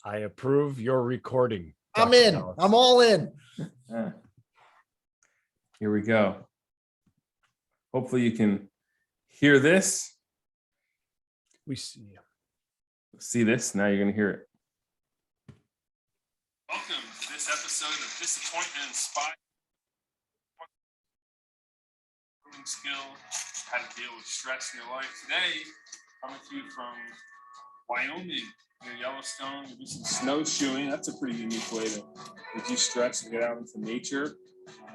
I approve your recording. I'm Dr. in. Bellace. I'm all in. Here we go. Hopefully you can hear this. We see you. See this? Now you're going to hear it. Welcome to this episode of Disappointment Inspired. Skill, how to deal with stress in your life. Today, coming to you from Wyoming, near Yellowstone. We do some snowshoeing. That's a pretty unique way to reduce stress and get out into nature.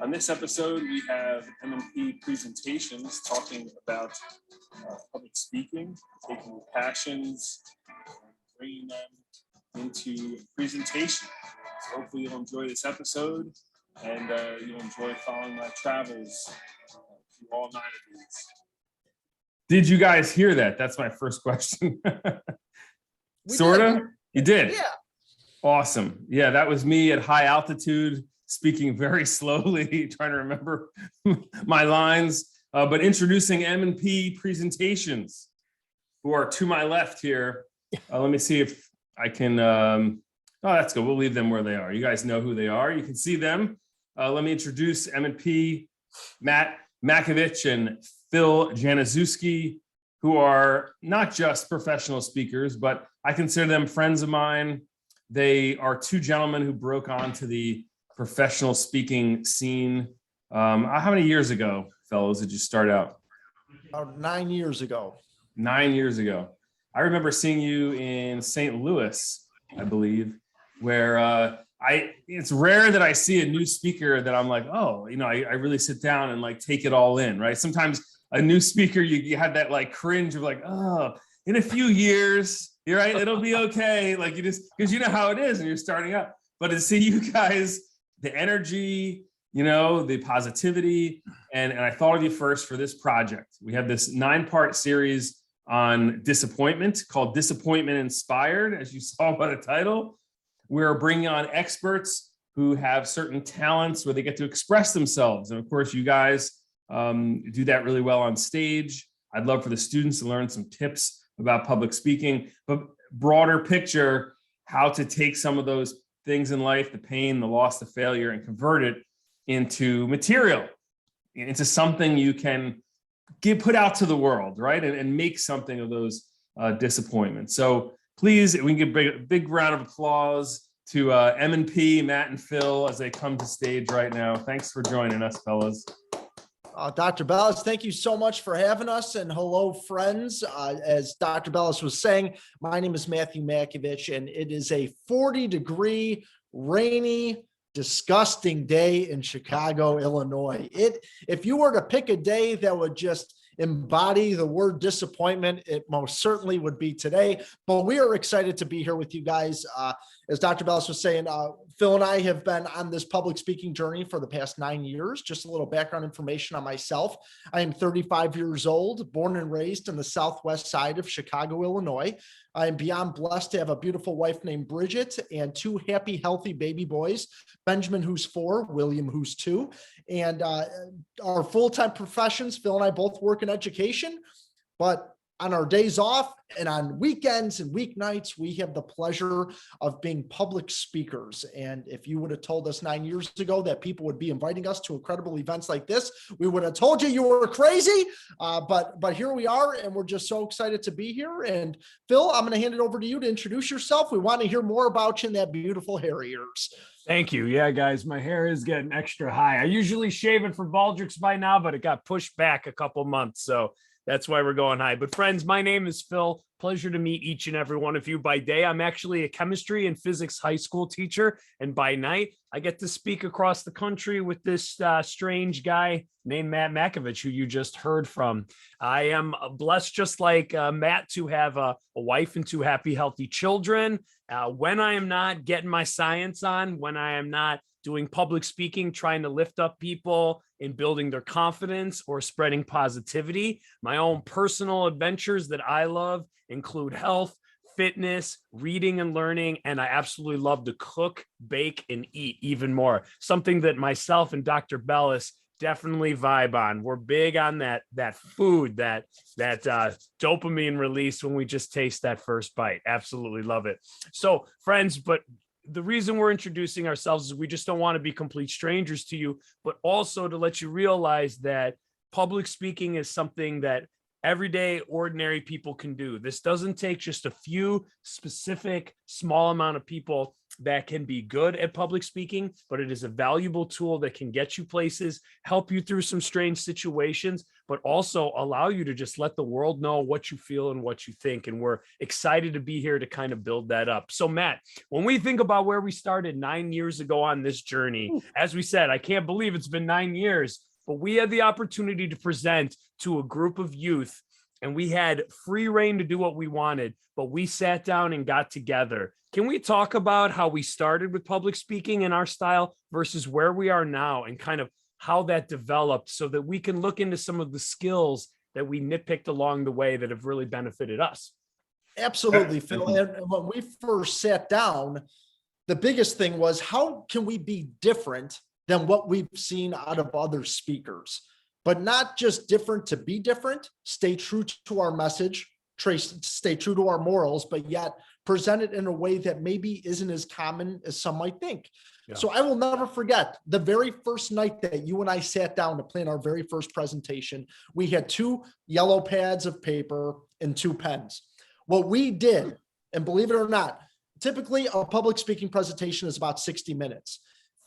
On this episode, we have M&P presentations talking about public speaking, taking your passions, and bringing them into presentation. So hopefully you'll enjoy this episode and you'll enjoy following my travels through all 9 of these. Did you guys hear that? That's my first question. Sorta? You did? Yeah. Awesome. Yeah, that was me at high altitude, speaking very slowly, trying to remember my lines, but introducing M&P presentations, who are to my left here. Let me see if I can, oh, that's good. We'll leave them where they are. You guys know who they are. You can see them. Let me introduce M&P, Matt Bellace and Phil Januszewski, who are not just professional speakers, but I consider them friends of mine. They are 2 gentlemen who broke onto the professional speaking scene. How many years ago, fellows, did you start out? About 9 years ago. 9 years ago. I remember seeing you in St. Louis, I believe, where it's rare that I see a new speaker that I'm like, oh, you know, I really sit down and like take it all in, right? Sometimes a new speaker, you had that like cringe of like, oh, in a few years, you're right, it'll be okay. Like you just, because you know how it is and you're starting up. But to see you guys, the energy, you know, the positivity, and I thought of you first for this project. We have this 9-part series on disappointment called Disappointment Inspired, as you saw by the title. We're bringing on experts who have certain talents where they get to express themselves. And of course, you guys do that really well on stage. I'd love for the students to learn some tips about public speaking, but broader picture, how to take some of those things in life, the pain, the loss, the failure, and convert it into material, into something you can put out to the world, right? And make something of those disappointments. So please, we can give a big round of applause to M&P, Matt and Phil, as they come to stage right now. Thanks for joining us, fellas. Dr. Bellace, thank you so much for having us. And hello, friends. As Dr. Bellace was saying, my name is Matthew Makovich, and it is a 40-degree, rainy, disgusting day in Chicago, Illinois. If you were to pick a day that would just embody the word disappointment, it most certainly would be today. But we are excited to be here with you guys. As Dr. Bellace was saying, Phil and I have been on this public speaking journey for the past 9 years. Just a little background information on myself. I am 35 years old, born and raised in the southwest side of Chicago, Illinois. I am beyond blessed to have a beautiful wife named Bridget and 2 happy, healthy baby boys, Benjamin, who's 4, William, who's 2. And our full-time professions, Phil and I both work in education, but on our days off and on weekends and weeknights, we have the pleasure of being public speakers. And if you would have told us 9 years ago that people would be inviting us to incredible events like this, we would have told you were crazy. But here we are, and we're just so excited to be here. And Phil, I'm going to hand it over to you to introduce yourself. We want to hear more about you and that beautiful hair of yours. Thank you. Yeah, guys, my hair is getting extra high. I usually shave it for Baldrick's by now, but it got pushed back a couple months. So that's why we're going high. But friends, my name is Phil. Pleasure to meet each and every one of you. By day, I'm actually a chemistry and physics high school teacher. And by night, I get to speak across the country with this strange guy named Matt Bellace, who you just heard from. I am blessed, just like Matt, to have a wife and 2 happy, healthy children. When I am not getting my science on, when I am not doing public speaking, trying to lift up people in building their confidence or spreading positivity, my own personal adventures that I love include health, fitness, reading and learning, and I absolutely love to cook, bake, and eat even more. Something that myself and Dr. Bellace definitely vibe on. We're big on that food, that dopamine release when we just taste that first bite. Absolutely love it. So friends, but the reason we're introducing ourselves is we just don't want to be complete strangers to you, but also to let you realize that public speaking is something that everyday ordinary people can do. This doesn't take just a few specific small amount of people that can be good at public speaking, but it is a valuable tool that can get you places, help you through some strange situations, but also allow you to just let the world know what you feel and what you think. And we're excited to be here to kind of build that up. So Matt, when we think about where we started 9 years ago on this journey, as we said, I can't believe it's been 9 years, but we had the opportunity to present to a group of youth, and we had free reign to do what we wanted, but we sat down and got together. Can we talk about how we started with public speaking in our style versus where we are now, and kind of how that developed, so that we can look into some of the skills that we nitpicked along the way that have really benefited us? Absolutely, Phil. And when we first sat down, the biggest thing was, how can we be different than what we've seen out of other speakers? But not just different to be different, stay true to our message, stay true to our morals, but yet present it in a way that maybe isn't as common as some might think. Yeah. So I will never forget the very first night that you and I sat down to plan our very first presentation. We had 2 yellow pads of paper and 2 pens. What we did, and believe it or not, typically a public speaking presentation is about 60 minutes.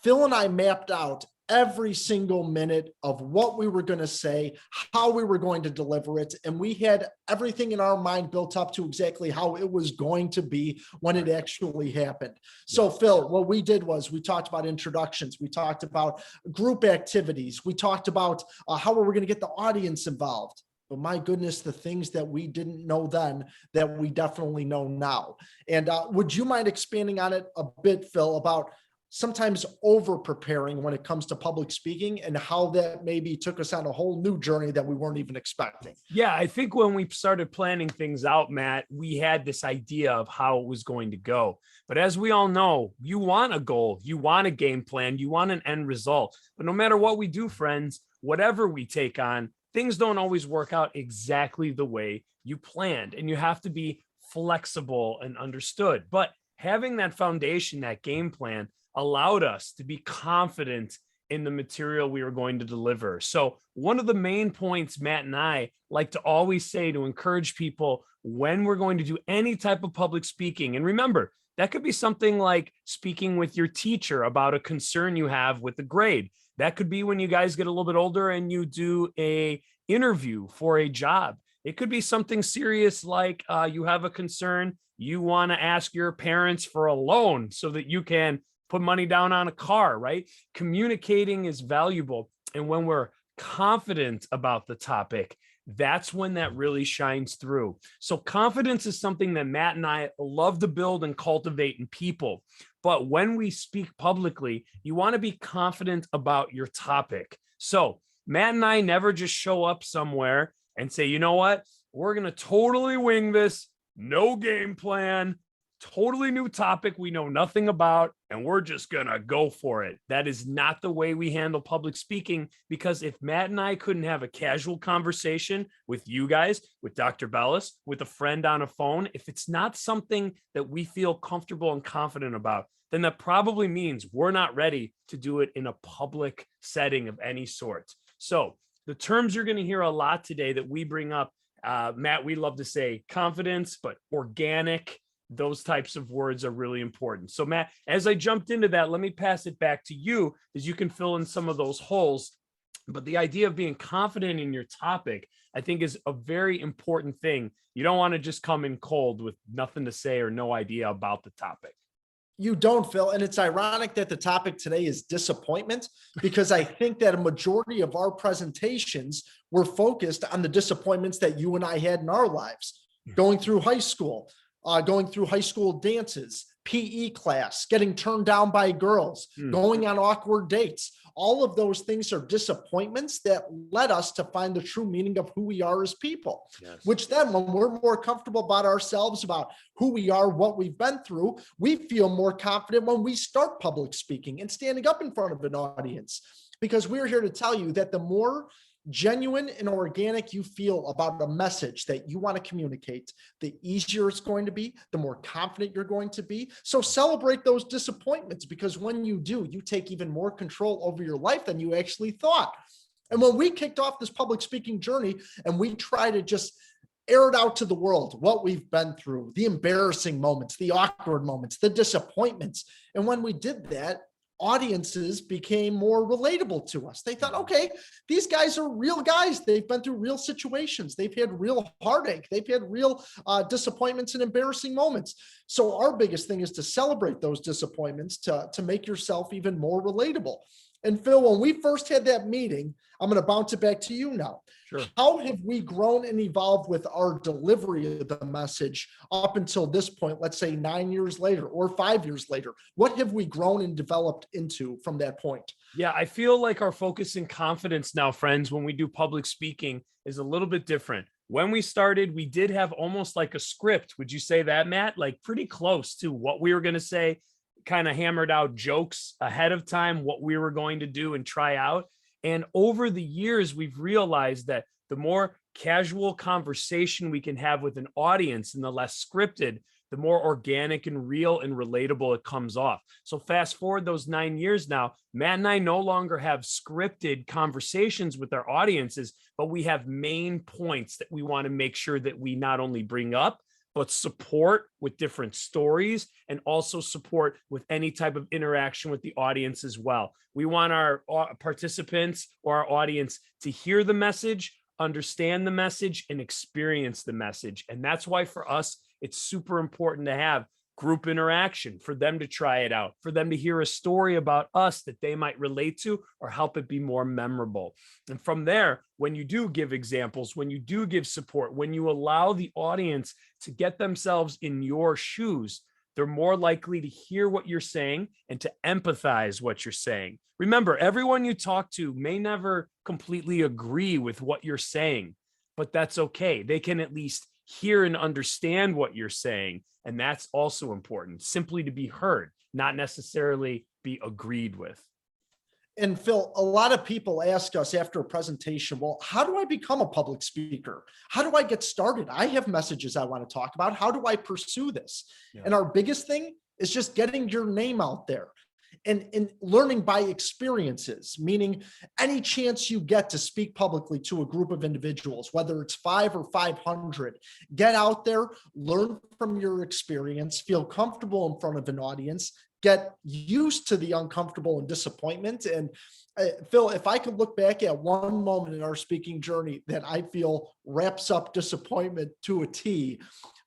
Phil and I mapped out every single minute of what we were going to say, how we were going to deliver it. And we had everything in our mind built up to exactly how it was going to be when it actually happened. So Phil, what we did was we talked about introductions. We talked about group activities. We talked about how we were going to get the audience involved. But my goodness, the things that we didn't know then that we definitely know now. And would you mind expanding on it a bit, Phil, about sometimes over preparing when it comes to public speaking, and how that maybe took us on a whole new journey that we weren't even expecting? Yeah, I think when we started planning things out, Matt, we had this idea of how it was going to go. But as we all know, you want a goal, you want a game plan, you want an end result. But no matter what we do, friends, whatever we take on, things don't always work out exactly the way you planned, and you have to be flexible and understood. But having that foundation, that game plan, allowed us to be confident in the material we were going to deliver. So one of the main points Matt and I like to always say to encourage people when we're going to do any type of public speaking, and remember, that could be something like speaking with your teacher about a concern you have with the grade. That could be when you guys get a little bit older and you do a interview for a job. It could be something serious like you have a concern, you want to ask your parents for a loan so that you can put money down on a car, right? Communicating is valuable. And when we're confident about the topic, that's when that really shines through. So confidence is something that Matt and I love to build and cultivate in people. But when we speak publicly, you want to be confident about your topic. So Matt and I never just show up somewhere and say, you know what, we're going to totally wing this, no game plan, totally new topic we know nothing about, and we're just gonna go for it. That is not the way we handle public speaking, because if Matt and I couldn't have a casual conversation with you guys, with Dr. Bellace, with a friend on a phone, if it's not something that we feel comfortable and confident about, then that probably means we're not ready to do it in a public setting of any sort. So the terms you're going to hear a lot today that we bring up, Matt, we love to say confidence, but organic, those types of words are really important. So Matt, as I jumped into that, let me pass it back to you, as you can fill in some of those holes. But the idea of being confident in your topic, I think, is a very important thing. You don't want to just come in cold with nothing to say or no idea about the topic. You don't, Phil. And it's ironic that the topic today is disappointment, because I think that a majority of our presentations were focused on the disappointments that you and I had in our lives, going through high school, going through high school dances, PE class, getting turned down by girls, going on awkward dates. All of those things are disappointments that led us to find the true meaning of who we are as people, which then when we're more comfortable about ourselves, about who we are, what we've been through, we feel more confident when we start public speaking and standing up in front of an audience. because we're here to tell you that the more genuine and organic you feel about a message that you want to communicate, the easier it's going to be, the more confident you're going to be. So celebrate those disappointments, because when you do, you take even more control over your life than you actually thought. And when we kicked off this public speaking journey and we try to just air it out to the world, what we've been through, the embarrassing moments, the awkward moments, the disappointments. And when we did that, audiences became more relatable to us. They thought, okay, these guys are real guys. They've been through real situations. They've had real heartache. They've had real disappointments and embarrassing moments. So our biggest thing is to celebrate those disappointments to make yourself even more relatable. And Phil, when we first had that meeting, I'm going to bounce it back to you now. Sure. How have we grown and evolved with our delivery of the message up until this point, let's say 9 years later or 5 years later? What have we grown and developed into from that point? Yeah, I feel like our focus and confidence now, friends, when we do public speaking is a little bit different. When we started, we did have almost like a script. Would you say that, Matt? Like pretty close to what we were going to say, kind of hammered out jokes ahead of time, what we were going to do and try out. And over the years, we've realized that the more casual conversation we can have with an audience and the less scripted, the more organic and real and relatable it comes off. So fast forward those 9 years now, Matt and I no longer have scripted conversations with our audiences, but we have main points that we want to make sure that we not only bring up, but support with different stories and also support with any type of interaction with the audience as well. We want our participants or our audience to hear the message, understand the message, and experience the message. And that's why for us, it's super important to have group interaction, for them to try it out, for them to hear a story about us that they might relate to or help it be more memorable. And from there, when you do give examples, when you do give support, when you allow the audience to get themselves in your shoes, they're more likely to hear what you're saying and to empathize what you're saying. Remember, everyone you talk to may never completely agree with what you're saying, but that's okay. They can at least hear and understand what you're saying. And that's also important, simply to be heard, not necessarily be agreed with. And Phil, a lot of people ask us after a presentation, well, how do I become a public speaker? How do I get started? I have messages I want to talk about. How do I pursue this? Yeah. And our biggest thing is just getting your name out there and learning by experiences, meaning any chance you get to speak publicly to a group of individuals, whether it's 5 or 500, get out there, learn from your experience, feel comfortable in front of an audience, get used to the uncomfortable and disappointment. And Phil, if I could look back at one moment in our speaking journey that I feel wraps up disappointment to a T,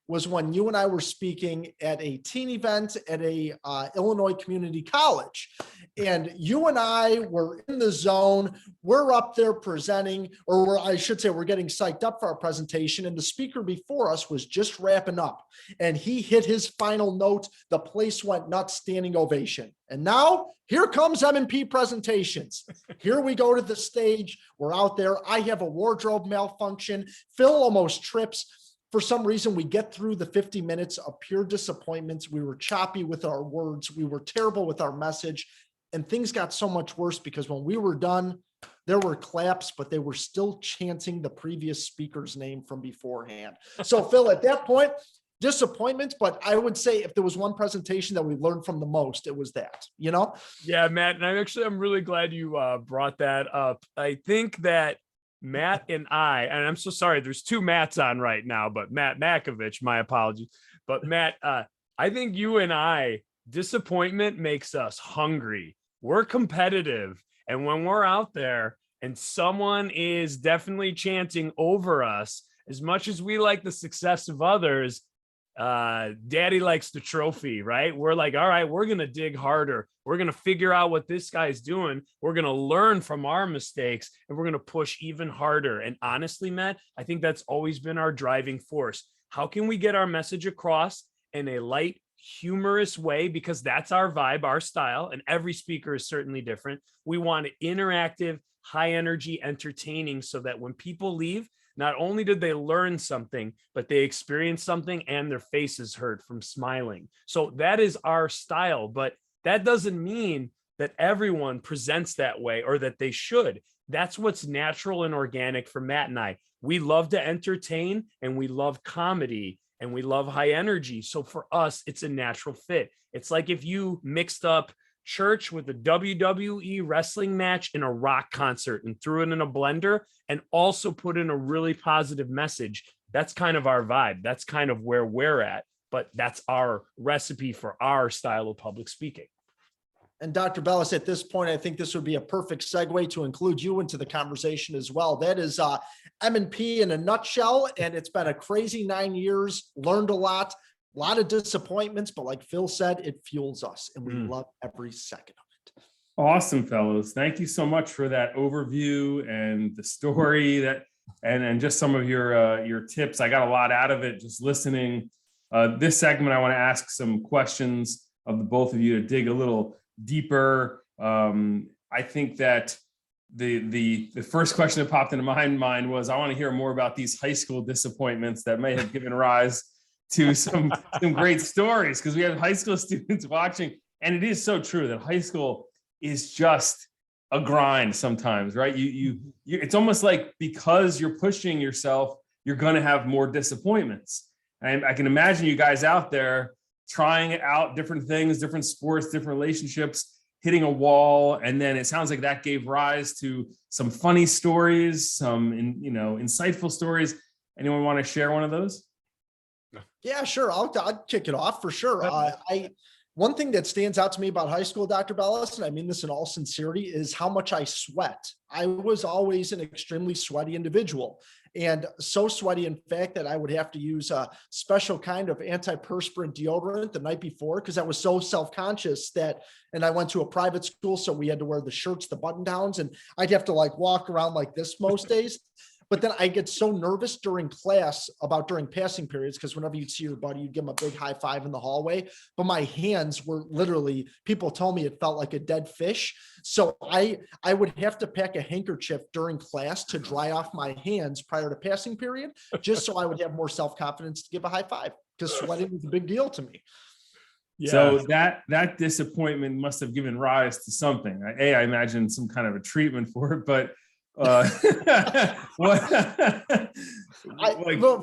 was when you and I were speaking at a teen event at a Illinois community college. And you and I were in the zone. We're up there presenting, or I should say we're getting psyched up for our presentation. And the speaker before us was just wrapping up. And he hit his final note. The place went nuts, standing ovation. And now here comes M&P presentations. Here we go to the stage. We're out there. I have a wardrobe malfunction. Phil almost trips. For some reason, we get through the 50 minutes of pure disappointments. We were choppy with our words. We were terrible with our message. And things got so much worse because when we were done, there were claps, but they were still chanting the previous speaker's name from beforehand. So Phil, at that point, disappointment, but I would say if there was one presentation that we learned from the most, it was that, you know? Yeah, Matt. And I'm really glad you brought that up. I think that Matt and I'm so sorry, there's two Matts on right now, but Matt Makovich, my apologies. But Matt, I think you and I, disappointment makes us hungry. We're competitive. And when we're out there and someone is definitely chanting over us, as much as we like the success of others, daddy likes the trophy, right? We're like, all right, we're going to dig harder. We're going to figure out what this guy's doing. We're going to learn from our mistakes and we're going to push even harder. And honestly, Matt, I think that's always been our driving force. How can we get our message across in a light, humorous way? Because that's our vibe, our style, and every speaker is certainly different. We want it interactive, high energy, entertaining, so that when people leave, not only did they learn something, but they experienced something and their faces hurt from smiling. So that is our style, but that doesn't mean that everyone presents that way, or that they should. That's what's natural and organic for Matt and I. We love to entertain, and we love comedy, and we love high energy. So for us, it's a natural fit. It's like if you mixed up church with a WWE wrestling match and a rock concert and threw it in a blender and also put in a really positive message. That's kind of our vibe. That's kind of where we're at, but that's our recipe for our style of public speaking. And Dr. Bellace, at this point, I think this would be a perfect segue to include you into the conversation as well. That is M&P in a nutshell. And it's been a crazy 9 years, learned a lot of disappointments, but like Phil said, it fuels us and we love every second of it. Awesome, fellows. Thank you so much for that overview and the story that, and just some of your tips. I got a lot out of it just listening. This segment, I want to ask some questions of the both of you to dig a little deeper. I think that the first question that popped into my mind was, I want to hear more about these high school disappointments that may have given rise to some great stories, because we have high school students watching, and it is so true that high school is just a grind sometimes, right? You it's almost like because you're pushing yourself, you're going to have more disappointments. And I can imagine you guys out there trying out different things, different sports, different relationships, hitting a wall. And then it sounds like that gave rise to some funny stories, some, insightful stories. Anyone want to share one of those? Yeah, sure. I'll kick it off for sure. One thing that stands out to me about high school, Dr. Bellace, and I mean this in all sincerity, is how much I sweat. I was always an extremely sweaty individual, and so sweaty, in fact, that I would have to use a special kind of antiperspirant deodorant the night before, because I was so self-conscious and I went to a private school, so we had to wear the shirts, the button downs, and I'd have to walk around like this most days. But then I get so nervous during class about during passing periods, because whenever you'd see your buddy, you'd give him a big high five in the hallway. But my hands were literally, people told me it felt like a dead fish. So I would have to pack a handkerchief during class to dry off my hands prior to passing period, just so I would have more self-confidence to give a high five, because sweating was a big deal to me. Yeah. So that disappointment must have given rise to something. I imagine some kind of a treatment for it, but well,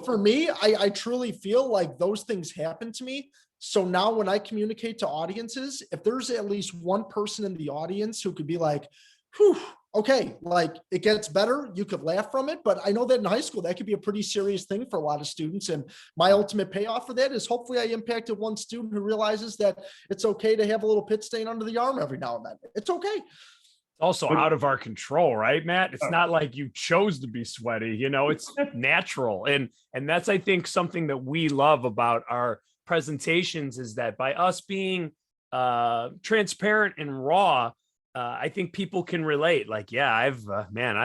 for me, I truly feel like those things happen to me. So now when I communicate to audiences, if there's at least one person in the audience who could be like, whew, okay, it gets better, you could laugh from it. But I know that in high school, that could be a pretty serious thing for a lot of students. And my ultimate payoff for that is hopefully I impacted one student who realizes that it's okay to have a little pit stain under the arm every now and then. It's okay. Also out of our control, right, Matt? It's not like you chose to be sweaty, it's natural. And that's, I think, something that we love about our presentations, is that by us being transparent and raw, I think people can relate. I've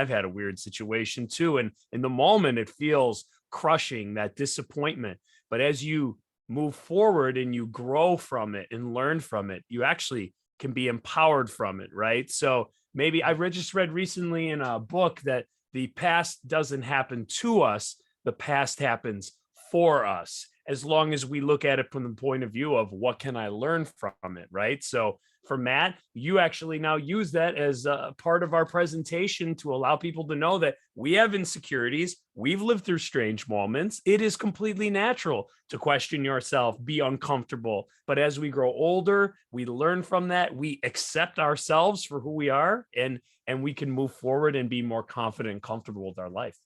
had a weird situation too. And in the moment, it feels crushing, that disappointment. But as you move forward and you grow from it and learn from it, you actually can be empowered from it, right? So maybe I just read recently in a book that the past doesn't happen to us, the past happens for us, as long as we look at it from the point of view of what can I learn from it, right? So for Matt, you actually now use that as a part of our presentation to allow people to know that we have insecurities. We've lived through strange moments. It is completely natural to question yourself, be uncomfortable. But as we grow older, we learn from that. We accept ourselves for who we are, and we can move forward and be more confident and comfortable with our life.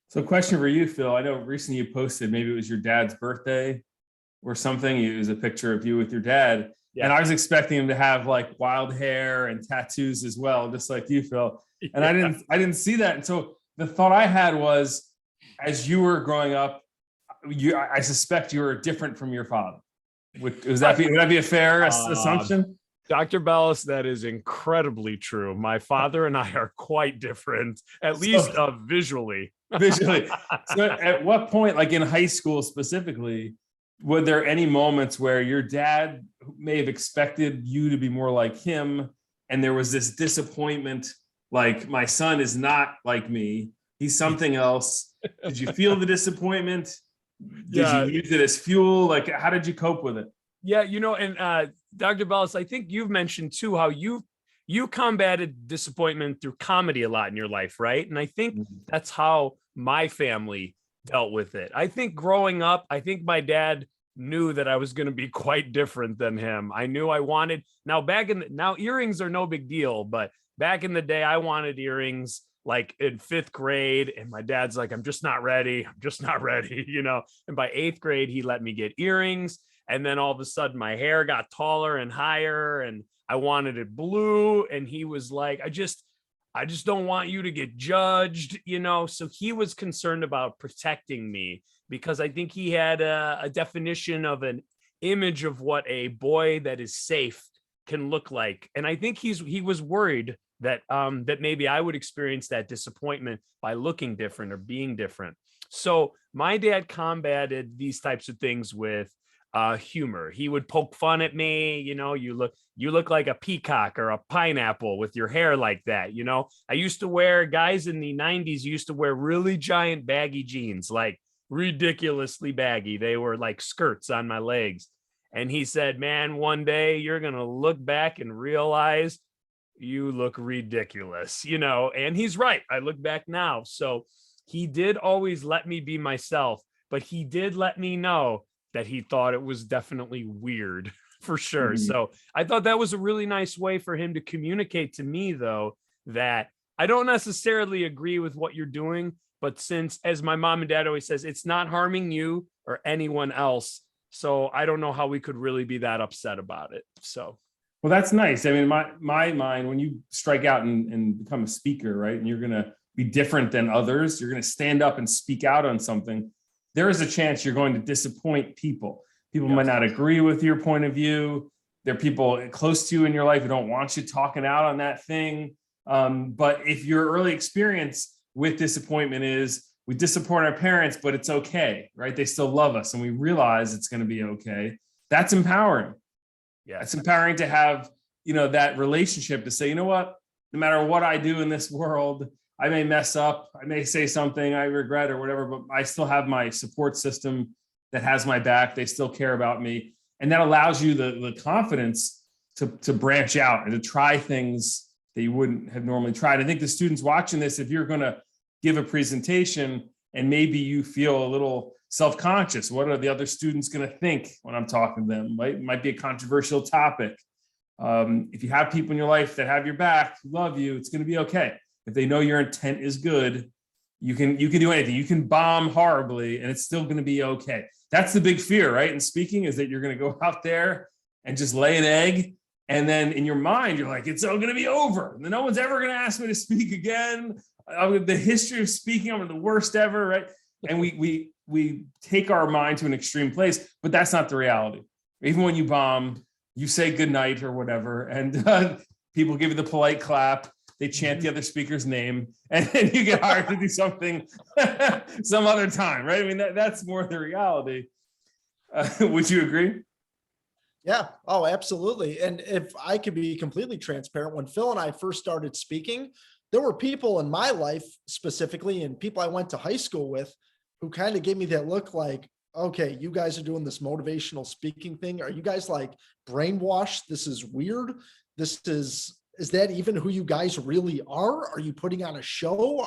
So question for you, Phil. I know recently you posted, maybe it was your dad's birthday or something. It was a picture of you with your dad. Yeah. And I was expecting him to have wild hair and tattoos as well, just like you, Phil. And I didn't see that. And so the thought I had was, as you were growing up, I suspect you were different from your father. Would that be a fair assumption? Dr. Bellace, that is incredibly true. My father and I are quite different, at least visually. Visually. So at what point, in high school specifically, were there any moments where your dad may have expected you to be more like him, and there was this disappointment, my son is not like me, he's something else? Did you feel the disappointment? Did you use it as fuel? How did you cope with it? Yeah, and Dr. Bellace, I think you've mentioned too how you combated disappointment through comedy a lot in your life, right? And I think that's how my family dealt with it. I think growing up, I think my dad knew that I was going to be quite different than him. I knew I wanted, now earrings are no big deal, but back in the day, I wanted earrings like in 5th grade. And my dad's like, I'm just not ready. I'm just not ready, you know? And by 8th grade, he let me get earrings. And then all of a sudden my hair got taller and higher and I wanted it blue. And he was like, I just don't want you to get judged, you know? So he was concerned about protecting me because I think he had a definition of an image of what a boy that is safe can look like. And I think he was worried that that maybe I would experience that disappointment by looking different or being different. So my dad combated these types of things with humor. He would poke fun at me, you know, you look like a peacock or a pineapple with your hair like that, you know. I used to wear, guys in the 90s used to wear really giant baggy jeans, like ridiculously baggy. They were like skirts on my legs. And he said, man, one day you're going to look back and realize you look ridiculous, you know. And he's right. I look back now. So he did always let me be myself, but he did let me know that he thought it was definitely weird for sure. So I thought that was a really nice way for him to communicate to me, though, that I don't necessarily agree with what you're doing, but since, as my mom and dad always says, it's not harming you or anyone else. So I don't know how we could really be that upset about it. So. Well, that's nice. I mean, my mind, when you strike out and become a speaker, right, and you're going to be different than others, you're going to stand up and speak out on something, there is a chance you're going to disappoint people. People might not agree with your point of view. There are people close to you in your life who don't want you talking out on that thing. But if your early experience with disappointment is, we disappoint our parents, but it's okay, right? They still love us and we realize it's going to be okay. That's empowering. Yeah, it's empowering to have, you know, that relationship to say, you know what, no matter what I do in this world, I may mess up, I may say something I regret or whatever, but I still have my support system that has my back. They still care about me. And that allows you the confidence to branch out and to try things that you wouldn't have normally tried. I think the students watching this, if you're going to give a presentation and maybe you feel a little self-conscious, what are the other students going to think when I'm talking to them? Might be a controversial topic. If you have people in your life that have your back, love you, it's going to be okay. If they know your intent is good, you can do anything. You can bomb horribly and it's still going to be okay. That's the big fear, right? In speaking is that you're going to go out there and just lay an egg. And then in your mind, you're like, it's all going to be over. And then no one's ever going to ask me to speak again. The history of speaking, I'm the worst ever, right? And we take our mind to an extreme place, but that's not the reality. Even when you bomb, you say goodnight or whatever, and people give you the polite clap. They chant the other speaker's name, and then you get hired to do something some other time, right? I mean, that's more the reality. Would you agree? Yeah. Oh, absolutely. And if I could be completely transparent, when Phil and I first started speaking, there were people in my life specifically, and people I went to high school with, who kind of gave me that look like, okay, you guys are doing this motivational speaking thing. Are you guys like brainwashed? This is weird. Is that even who you guys really are? Are you putting on a show?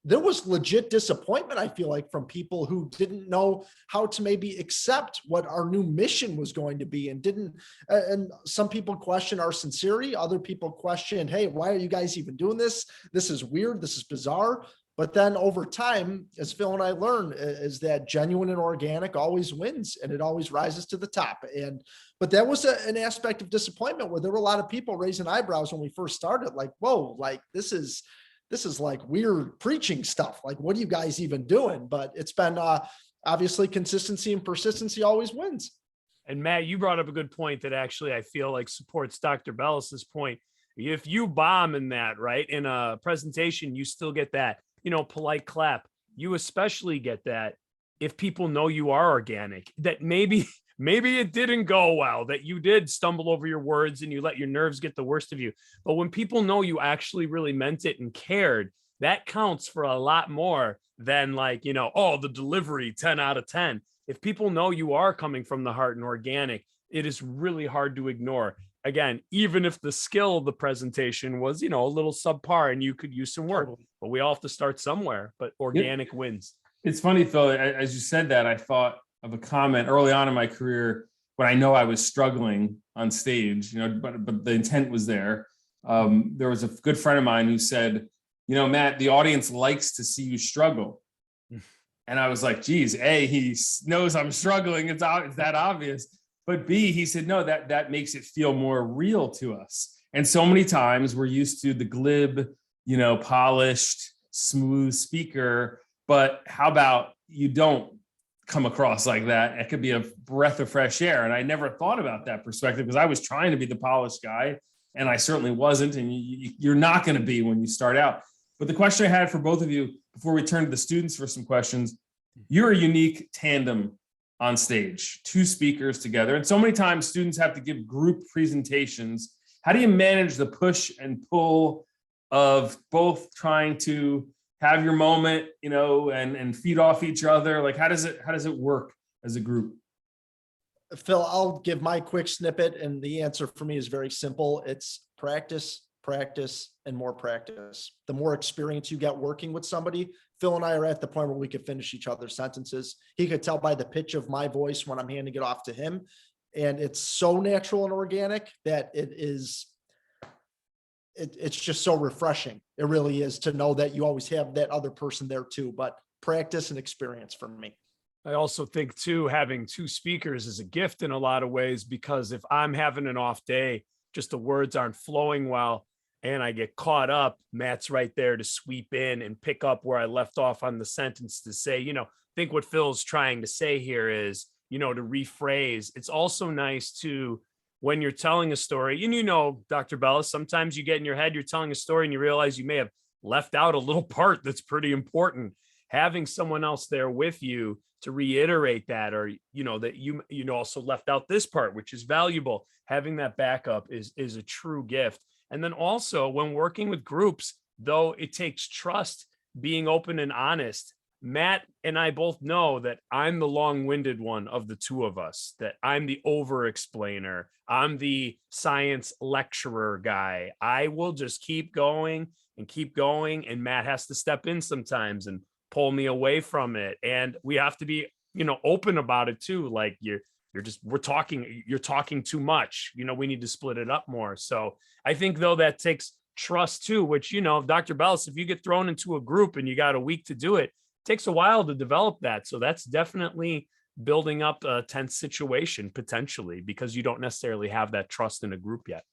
There was legit disappointment, I feel like, from people who didn't know how to maybe accept what our new mission was going to be and some people question our sincerity. Other people question, hey, why are you guys even doing this? This is weird. This is bizarre. But then over time, as Phil and I learn, is that genuine and organic always wins and it always rises to the top. But that was an aspect of disappointment where there were a lot of people raising eyebrows when we first started, like, whoa, like this is like weird preaching stuff. Like, what are you guys even doing? But it's been obviously consistency and persistency always wins. And Matt, you brought up a good point that actually I feel like supports Dr. Bellace's point. If you bomb in that, right, in a presentation, you still get that, polite clap. You especially get that if people know you are organic, that maybe it didn't go well, that you did stumble over your words and you let your nerves get the worst of you. But when people know you actually really meant it and cared, that counts for a lot more than the delivery 10 out of 10. If people know you are coming from the heart and organic, it is really hard to ignore. again, even if the skill of the presentation was, a little subpar and you could use some work, but we all have to start somewhere, but organic wins. It's funny, Phil, as you said that, I thought of a comment early on in my career when I know I was struggling on stage, but the intent was there. There was a good friend of mine who said, Matt, the audience likes to see you struggle. And I was like, geez, A, he knows I'm struggling. It's that obvious. But B, he said, no, that makes it feel more real to us. And so many times we're used to the glib, polished, smooth speaker. But how about you don't come across like that? It could be a breath of fresh air. And I never thought about that perspective because I was trying to be the polished guy, and I certainly wasn't. And you're not going to be when you start out. But the question I had for both of you before we turn to the students for some questions, you're a unique tandem on stage, two speakers together. And so many times students have to give group presentations. How do you manage the push and pull of both trying to have your moment, and feed off each other? Like, how does it work as a group? Phil, I'll give my quick snippet, and the answer for me is very simple. It's practice, practice, and more practice. The more experience you get working with somebody, Phil and I are at the point where we could finish each other's sentences. He could tell by the pitch of my voice when I'm handing it off to him. And it's so natural and organic that it's just so refreshing. It really is, to know that you always have that other person there too, but practice and experience for me. I also think too, having two speakers is a gift in a lot of ways, because if I'm having an off day, just the words aren't flowing well, and I get caught up, Matt's right there to sweep in and pick up where I left off on the sentence to say, think what Phil's trying to say here is, to rephrase. It's also nice to, when you're telling a story, and Dr. Bellace, sometimes you get in your head, you're telling a story and you realize you may have left out a little part that's pretty important. Having someone else there with you to reiterate that, or, that you also left out this part, which is valuable. Having that backup is a true gift. And then also when working with groups, though it takes trust, being open and honest. Matt and I both know that I'm the long-winded one of the two of us, that I'm the over-explainer. I'm the science lecturer guy. I will just keep going, and Matt has to step in sometimes and pull me away from it. And we have to be, open about it too. Like you're talking too much, we need to split it up more. So I think though that takes trust too, which, Dr. Bellace, if you get thrown into a group and you got a week to do it, takes a while to develop that. So that's definitely building up a tense situation potentially, because you don't necessarily have that trust in a group yet.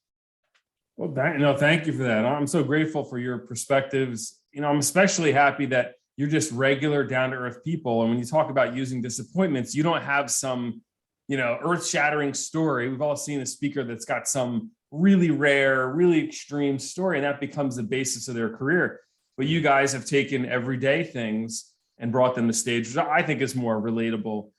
Well, thank you for that. I'm so grateful for your perspectives. I'm especially happy that you're just regular, down to earth people. And when you talk about using disappointments, you don't have some, earth shattering story. We've all seen a speaker that's got some really rare, really extreme story, and that becomes the basis of their career. But you guys have taken everyday things and brought them to stage, which I think is more relatable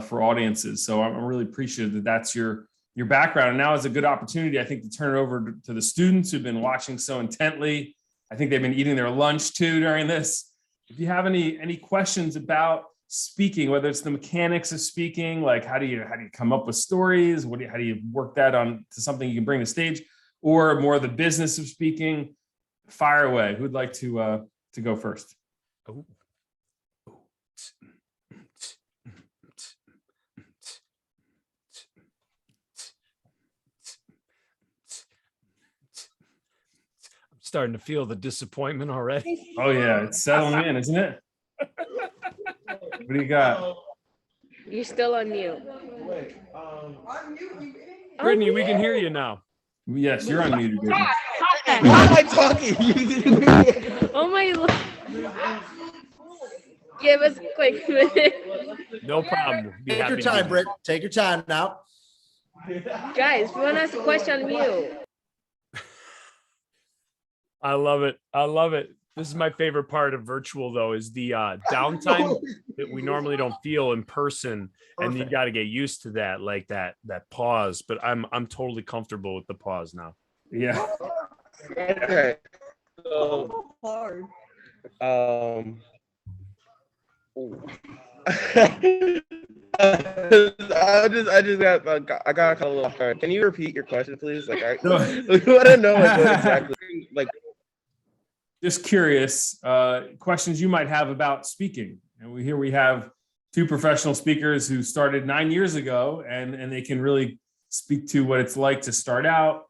for audiences. So I'm really appreciative that that's your background. And now is a good opportunity, I think, to turn it over to the students who've been watching so intently. I think they've been eating their lunch too during this. If you have any questions about speaking, whether it's the mechanics of speaking, like how do you come up with stories? How do you work that on to something you can bring to stage, or more the business of speaking, fire away. Who'd like to go first? Oh. Starting to feel the disappointment already. Oh yeah, it's settling in, isn't it? What do you got? You're still on mute. Brittany, we can hear you now. Yes, you're unmuted. Brittany. Why am I talking? Oh my Lord. Give us a quick minute. No problem. Be Take your happy to time, do Britt. Take your time now. Guys, if you want to ask a question, mute. I love it. I love it. This is my favorite part of virtual, though, is the downtime that we normally don't feel in person. And you got to get used to that, like that pause. But I'm totally comfortable with the pause now. Yeah. Okay. So Hard. I I got a little hard. Can you repeat your question, please? Like, I No. want to know like what exactly, like. Just curious, questions you might have about speaking. And we have two professional speakers who started 9 years ago, and they can really speak to what it's like to start out,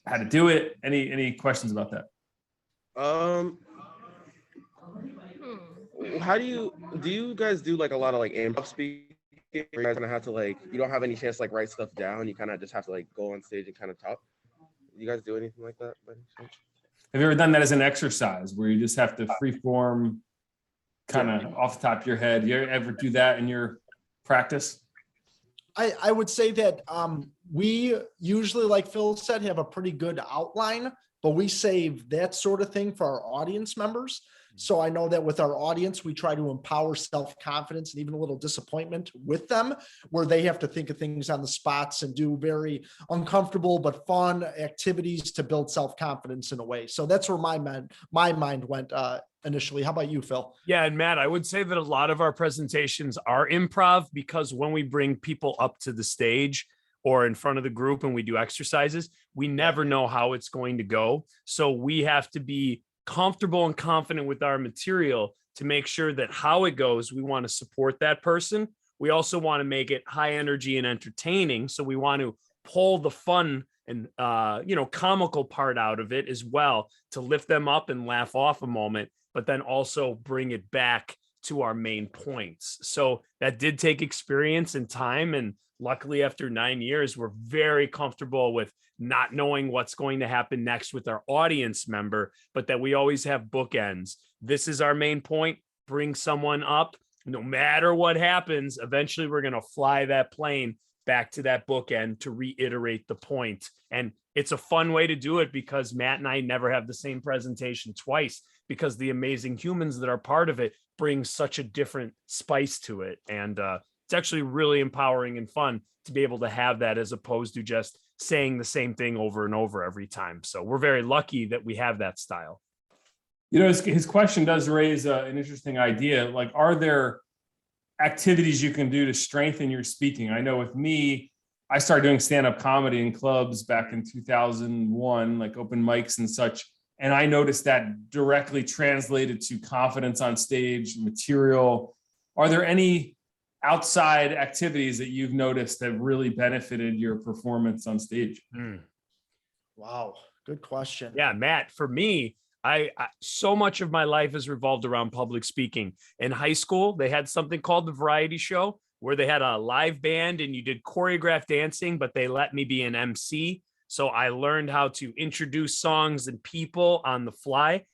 how to do it. Any questions about that? How do you guys do like a lot of like improv speaking? Where you guys gonna have to like, you don't have any chance to like write stuff down. You kind of just have to like go on stage and kind of talk. You guys do anything like that? Have you ever done that as an exercise where you just have to free form kind of off the top of your head? You ever do that in your practice? I would say that we usually, like Phil said, have a pretty good outline, but we save that sort of thing for our audience members. So I know that with our audience, we try to empower self-confidence and even a little disappointment with them, where they have to think of things on the spots and do very uncomfortable but fun activities to build self-confidence in a way. So that's where my mind went initially. How about you, Phil? Yeah, and Matt, I would say that a lot of our presentations are improv, because when we bring people up to the stage or in front of the group and we do exercises, we never know how it's going to go. So we have to be comfortable and confident with our material to make sure that how it goes, we want to support that person. We also want to make it high energy and entertaining. So we want to pull the fun and comical part out of it as well, to lift them up and laugh off a moment, but then also bring it back to our main points. So that did take experience and time. And luckily, after 9 years, we're very comfortable with not knowing what's going to happen next with our audience member, but that we always have bookends. This is our main point. Bring someone up. No matter what happens, eventually we're going to fly that plane back to that bookend to reiterate the point. And it's a fun way to do it, because Matt and I never have the same presentation twice, because the amazing humans that are part of it bring such a different spice to it. And it's actually really empowering and fun to be able to have that, as opposed to just saying the same thing over and over every time. So we're very lucky that we have that style. You know, his question does raise an interesting idea. Like, are there activities you can do to strengthen your speaking? I know with me, I started doing stand-up comedy in clubs back in 2001, like open mics and such. And I noticed that directly translated to confidence on stage, material. Are there any outside activities that you've noticed that really benefited your performance on stage? Wow, good question. Yeah, Matt, for me, I so much of my life has revolved around public speaking. In high school, they had something called the variety show, where they had a live band and you did choreographed dancing, but they let me be an MC. So I learned how to introduce songs and people on the fly.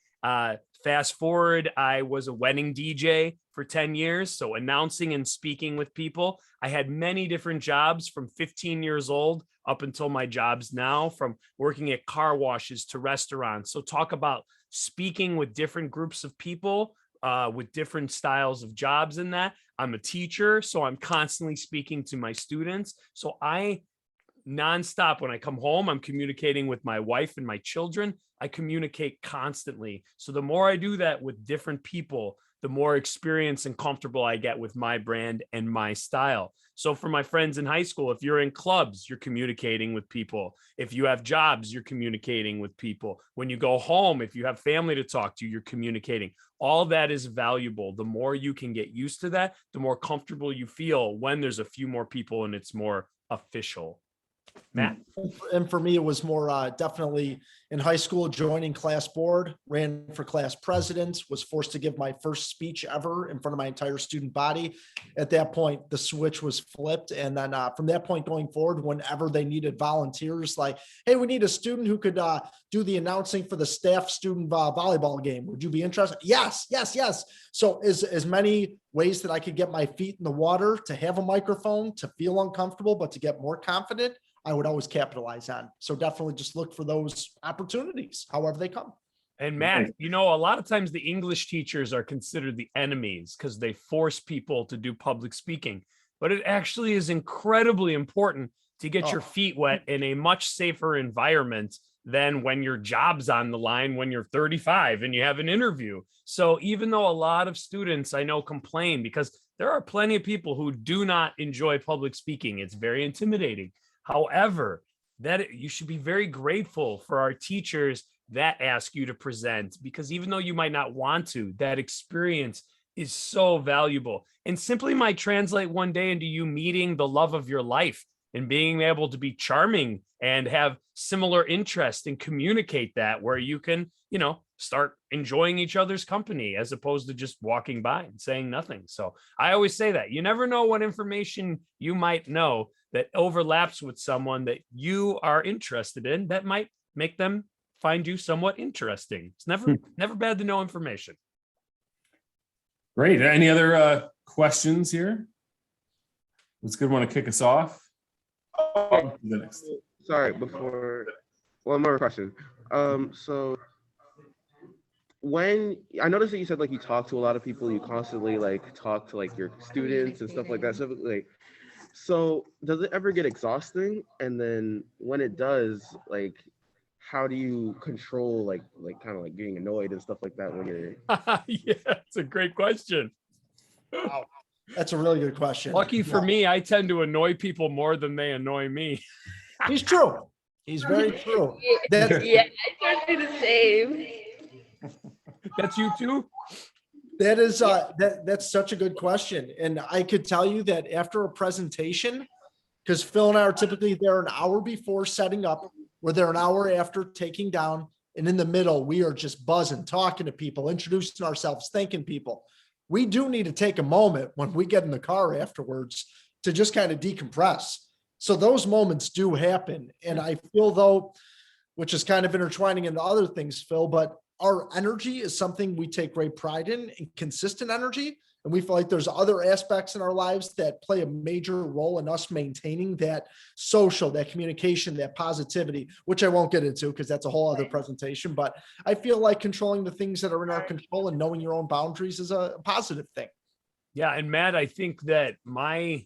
Fast forward, I was a wedding DJ for 10 years. So announcing and speaking with people. I had many different jobs from 15 years old up until my jobs now, from working at car washes to restaurants. So talk about speaking with different groups of people, with different styles of jobs in that. I'm a teacher, so I'm constantly speaking to my students. So I nonstop, when I come home, I'm communicating with my wife and my children. I communicate constantly. So the more I do that with different people, the more experience and comfortable I get with my brand and my style. So for my friends in high school, if you're in clubs, you're communicating with people. If you have jobs, you're communicating with people. When you go home, if you have family to talk to, you're communicating. All that is valuable. The more you can get used to that, the more comfortable you feel when there's a few more people and it's more official. Matt? And for me, it was more definitely in high school, joining class board, ran for class president, was forced to give my first speech ever in front of my entire student body. At that point, the switch was flipped. And then from that point going forward, whenever they needed volunteers, like, hey, we need a student who could do the announcing for the staff student volleyball game. Would you be interested? Yes, yes, yes. So as many ways that I could get my feet in the water, to have a microphone, to feel uncomfortable, but to get more confident, I would always capitalize on. So definitely just look for those opportunities, however they come. And Matt, a lot of times the English teachers are considered the enemies because they force people to do public speaking, but it actually is incredibly important to get your feet wet in a much safer environment than when your job's on the line when you're 35 and you have an interview. So even though a lot of students I know complain because there are plenty of people who do not enjoy public speaking. It's very intimidating. However, that you should be very grateful for our teachers that ask you to present, because even though you might not want to, that experience is so valuable and simply might translate one day into you meeting the love of your life and being able to be charming and have similar interests and communicate that, where you can, start enjoying each other's company as opposed to just walking by and saying nothing. So I always say that you never know what information you might know that overlaps with someone that you are interested in that might make them find you somewhat interesting. It's never bad to know information. Great. Any other questions here? Let's good want to kick us off. Oh, sorry, before one more question. So when I noticed that you said like you talk to a lot of people, you constantly like talk to like your students and stuff like that. So does it ever get exhausting? And then when it does, like how do you control like kind of like getting annoyed and stuff like that when you're Yeah, it's a great question. Wow. That's a really good question. Lucky for me, I tend to annoy people more than they annoy me. He's true. He's very true. Yeah, I try to do the same. That's you too? That is that's such a good question. And I could tell you that after a presentation, because Phil and I are typically there an hour before setting up, we're there an hour after taking down, and in the middle, we are just buzzing, talking to people, introducing ourselves, thanking people. We do need to take a moment when we get in the car afterwards to just kind of decompress. So those moments do happen. And I feel though, which is kind of intertwining into other things, Phil, but our energy is something we take great pride in, and consistent energy. And we feel like there's other aspects in our lives that play a major role in us maintaining that social, that communication, that positivity, which I won't get into because that's a whole other presentation. But I feel like controlling the things that are in our control and knowing your own boundaries is a positive thing. Yeah. And Matt, I think that my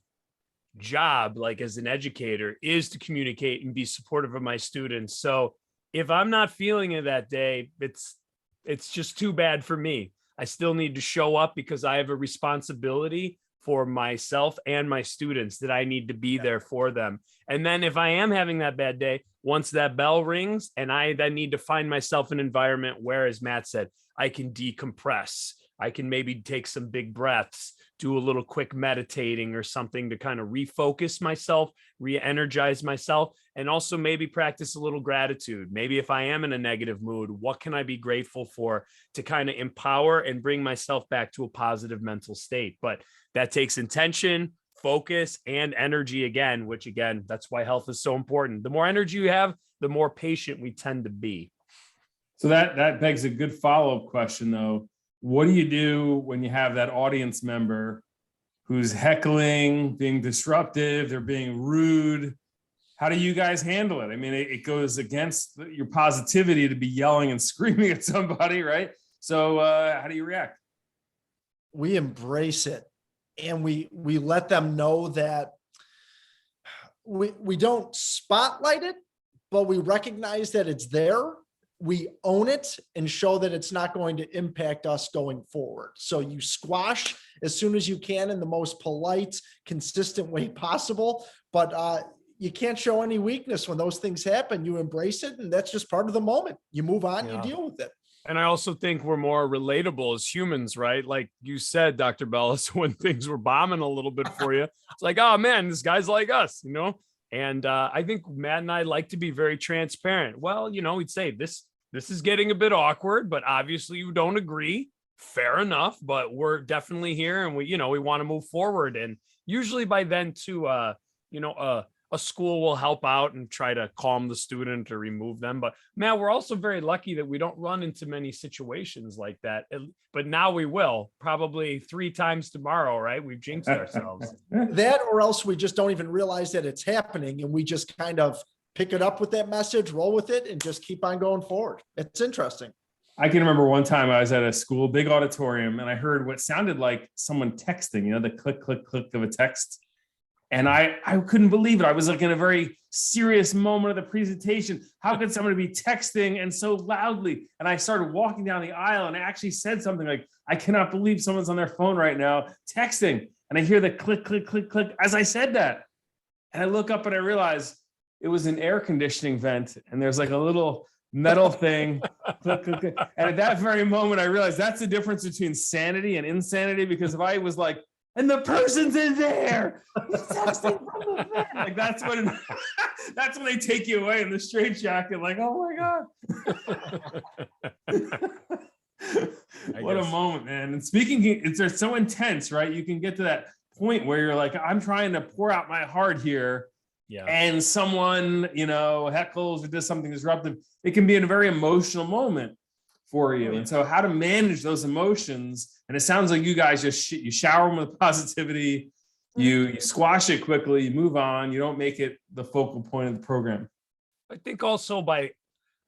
job, like as an educator, is to communicate and be supportive of my students. So if I'm not feeling it that day, it's just too bad for me. I still need to show up because I have a responsibility for myself and my students that I need to be there for them. And then if I am having that bad day, once that bell rings and I then need to find myself an environment where, as Matt said, I can decompress. I can maybe take some big breaths, do a little quick meditating or something to kind of refocus myself, re-energize myself, and also maybe practice a little gratitude. Maybe if I am in a negative mood, what can I be grateful for to kind of empower and bring myself back to a positive mental state? But that takes intention, focus, and energy again, which again, that's why health is so important. The more energy you have, the more patient we tend to be. So that begs a good follow-up question though. What do you do when you have that audience member who's heckling, being disruptive, they're being rude? How do you guys handle it? I mean, it goes against your positivity to be yelling and screaming at somebody, right? So how do you react? We embrace it, and we let them know that we don't spotlight it, but we recognize that it's there. We own it and show that it's not going to impact us going forward. So you squash as soon as you can in the most polite, consistent way possible. But you can't show any weakness when those things happen. You embrace it, and that's just part of the moment. You move on, you deal with it. And I also think we're more relatable as humans, right? Like you said, Dr. Bellace, when things were bombing a little bit for you, it's like, oh man, this guy's like us, And I think Matt and I like to be very transparent. Well, we'd say this is getting a bit awkward, but obviously you don't agree. Fair enough, but we're definitely here, and we want to move forward. And usually by then too, a school will help out and try to calm the student or remove them. But Matt, we're also very lucky that we don't run into many situations like that. But now we will, probably 3 times tomorrow, right? We've jinxed ourselves. That, or else we just don't even realize that it's happening, and we just kind of pick it up with that message, roll with it, and just keep on going forward. It's interesting. I can remember one time I was at a school, big auditorium, and I heard what sounded like someone texting, the click, click, click of a text. And I couldn't believe it. I was like in a very serious moment of the presentation. How could somebody be texting and so loudly? And I started walking down the aisle, and I actually said something like, I cannot believe someone's on their phone right now texting. And I hear the click, click, click, click as I said that. And I look up and I realize it was an air conditioning vent. And there's like a little metal thing. Click, click, click. And at that very moment, I realized that's the difference between sanity and insanity. Because if I was like, and the person's in there, he's texting from the vent. Like that's when that's when they take you away in the straitjacket. Like, oh my God. What a moment, man. And speaking, they're so intense, right? You can get to that point where you're like, I'm trying to pour out my heart here. Yeah. And someone, heckles or does something disruptive. It can be in a very emotional moment for you. And so how to manage those emotions. And it sounds like you guys just you shower them with positivity, you squash it quickly, you move on, you don't make it the focal point of the program. I think also by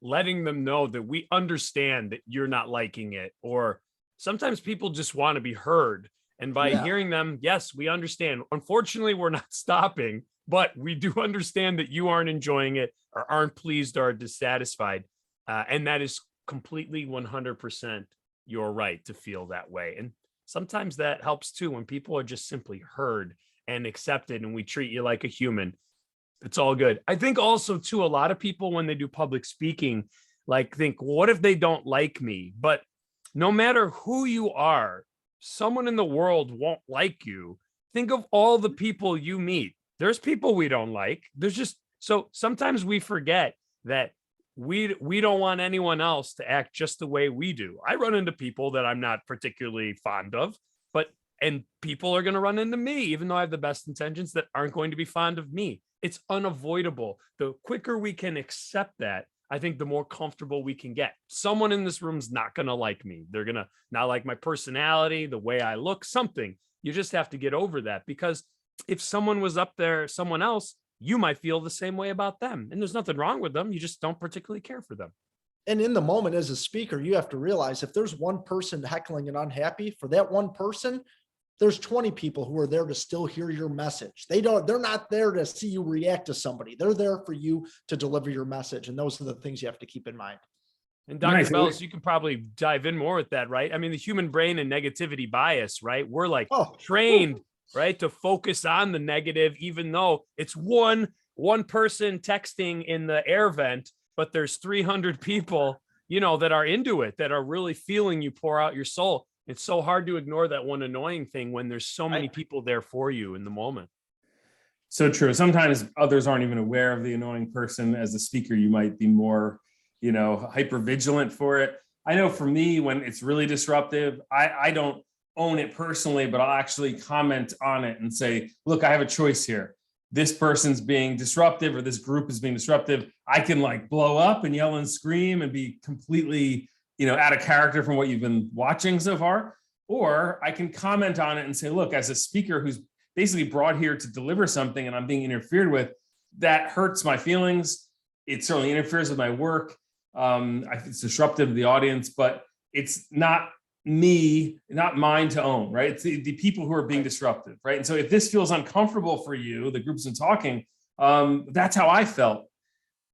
letting them know that we understand that you're not liking it, or sometimes people just want to be heard. And by hearing them, yes, we understand. Unfortunately, we're not stopping, but we do understand that you aren't enjoying it or aren't pleased or dissatisfied. And that is completely 100% your right to feel that way. And sometimes that helps too, when people are just simply heard and accepted and we treat you like a human. It's all good. I think also too, a lot of people when they do public speaking, like think, what if they don't like me? But no matter who you are, someone in the world won't like you. Think of all the people you meet. There's people we don't like. There's just, so sometimes we forget that we don't want anyone else to act just the way we do. I run into people that I'm not particularly fond of, and people are going to run into me, even though I have the best intentions, that aren't going to be fond of me. It's unavoidable. The quicker we can accept that, I think the more comfortable we can get. Someone in this room is not going to like me. They're going to not like my personality, the way I look, something. You just have to get over that, because if someone was up there, someone else, you might feel the same way about them. And there's nothing wrong with them. You just don't particularly care for them. And in the moment as a speaker, you have to realize if there's one person heckling and unhappy, for that one person, there's 20 people who are there to still hear your message. They're not there to see you react to somebody. They're there for you to deliver your message. And those are the things you have to keep in mind. And Dr. Bellace, you can probably dive in more with that, right? I mean, the human brain and negativity bias, right? We're like trained, right, to focus on the negative, even though it's one person texting in the air vent, but there's 300 people, that are into it, that are really feeling you pour out your soul. It's so hard to ignore that one annoying thing when there's so many people there for you in the moment. So true. Sometimes others aren't even aware of the annoying person. As a speaker, you might be more, hyper vigilant for it. I know for me, when it's really disruptive, I don't own it personally, but I'll actually comment on it and say, look, I have a choice here. This person's being disruptive, or this group is being disruptive. I can blow up and yell and scream and be completely out of character from what you've been watching so far. Or I can comment on it and say, look, as a speaker who's basically brought here to deliver something and I'm being interfered with, that hurts my feelings. It certainly interferes with my work. It's disruptive to the audience, but it's not mine to own, right? It's the people who are being disruptive, right? And so if this feels uncomfortable for you, the group's been talking, that's how I felt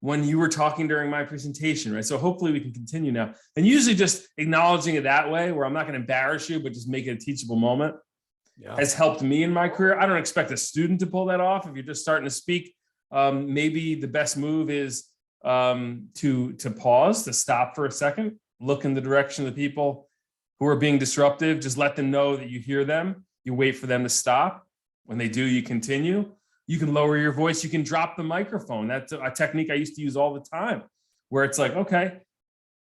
when you were talking during my presentation, right? So hopefully we can continue now. And usually just acknowledging it that way, where I'm not going to embarrass you, but just make it a teachable moment, has helped me in my career. I don't expect a student to pull that off. If you're just starting to speak, maybe the best move is to pause, to stop for a second, look in the direction of the people who are being disruptive. Just let them know that you hear them. You wait for them to stop. When they do, you continue. You can lower your voice. You can drop the microphone. That's a technique I used to use all the time, where it's like, okay,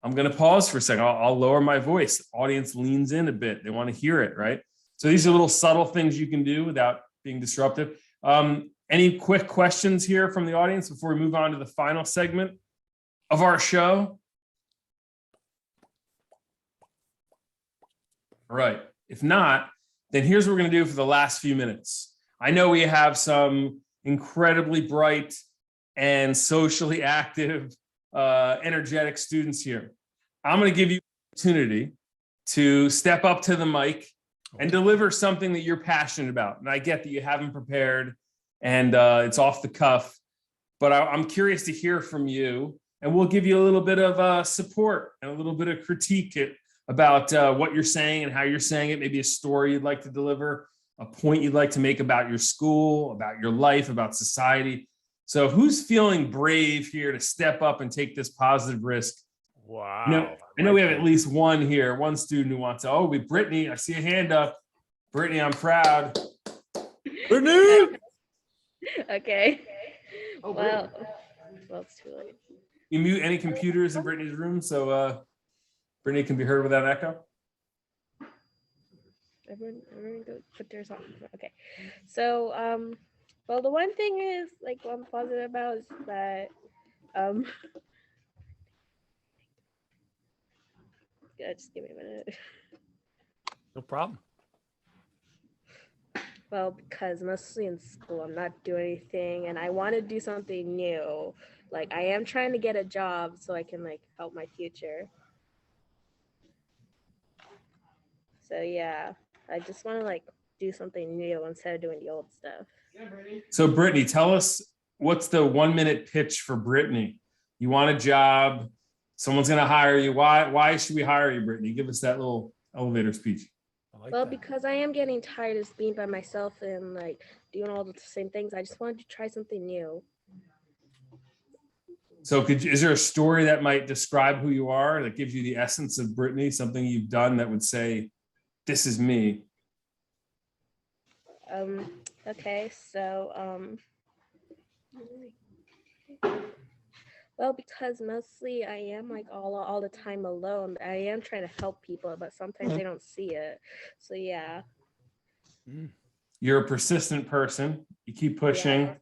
I'm going to pause for a second. I'll lower my voice. The audience leans in a bit. They want to hear it, right? So these are little subtle things you can do without being disruptive. Any quick questions here from the audience before we move on to the final segment of our show? All right. If not, then here's what we're going to do for the last few minutes. I know we have some incredibly bright and socially active, energetic students here. I'm going to give you an opportunity to step up to the mic and deliver something that you're passionate about. And I get that you haven't prepared and it's off the cuff, but I'm curious to hear from you, and we'll give you a little bit of support and a little bit of critique about what you're saying and how you're saying it, maybe a story you'd like to deliver. a point you'd like to make about your school, about your life, about society. So who's feeling brave here to step up and take this positive risk? Wow. I know we have at least one here, one student who wants to, oh, Brittany, I see a hand up. Brittany, I'm proud. Brittany! Okay. Oh, Well, it's too late. You mute any computers in Brittany's room so Brittany can be heard without echo. Everyone go put theirs on. Okay. So, well, the one thing is like what I'm positive about is that, yeah, just give me a minute. No problem. Well, because mostly in school, I'm not doing anything and I want to do something new. Like I am trying to get a job so I can like help my future. So yeah, I just want to like do something new instead of doing the old stuff. So Brittany, tell us what's the 1-minute pitch for Brittany? You want a job, someone's going to hire you. Why should we hire you, Brittany? Give us that little elevator speech. Well, because I am getting tired of being by myself and like doing all the same things. I just wanted to try something new. So is there a story that might describe who you are, that gives you the essence of Brittany, something you've done that would say, this is me? Okay, so well, because mostly I am like all the time alone. I am trying to help people, but sometimes they don't see it. So yeah. You're a persistent person. You keep pushing. Yeah.